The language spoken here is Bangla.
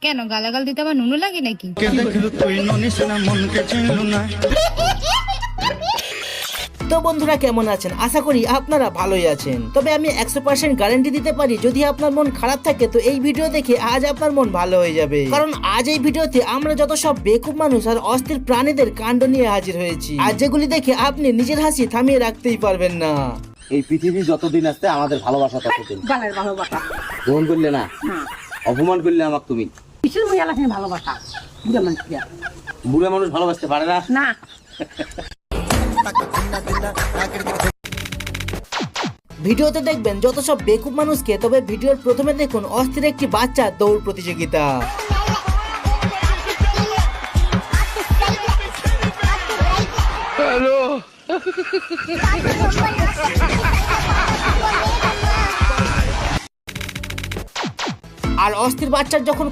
কেন গালাগাল দিতে আমার নুনু লাগে নাকি? তো বন্ধুরা কেমন আছেন? আশা করি আপনারা ভালোই আছেন। তবে আমি 100% গ্যারান্টি দিতে পারি, যদি আপনার মন খারাপ থাকে তো এই ভিডিও দেখে আজ আপনার মন ভালো হয়ে যাবে। কারণ আজ এই ভিডিওতে আমরা যত সব বেকুব মানুষ আর অস্থির প্রাণীদের কাণ্ড নিয়ে হাজির হয়েছি, আর যেগুলি দেখে আপনি নিজের হাসি থামিয়ে রাখতেই পারবেন না। এই পৃথিবী যতদিন আছে আমাদের ভালোবাসা ততদিন। গালের ভালোবাসা গ্রহণ করলে না, অপমান করলে আমাকে তুমি। কিসের মজা লাগে ভালোবাসা? বুড়া মানুষকে বুড়া মানুষ ভালোবাসতে পারে না। না। ভিডিওতে দেখবেন যত সব বেকুব মানুষকে। তবে ভিডিওর প্রথমে দেখুন অস্থির একটি বাচ্চা দৌড় প্রতিযোগিতা। আর অস্থির বাচ্চার যখন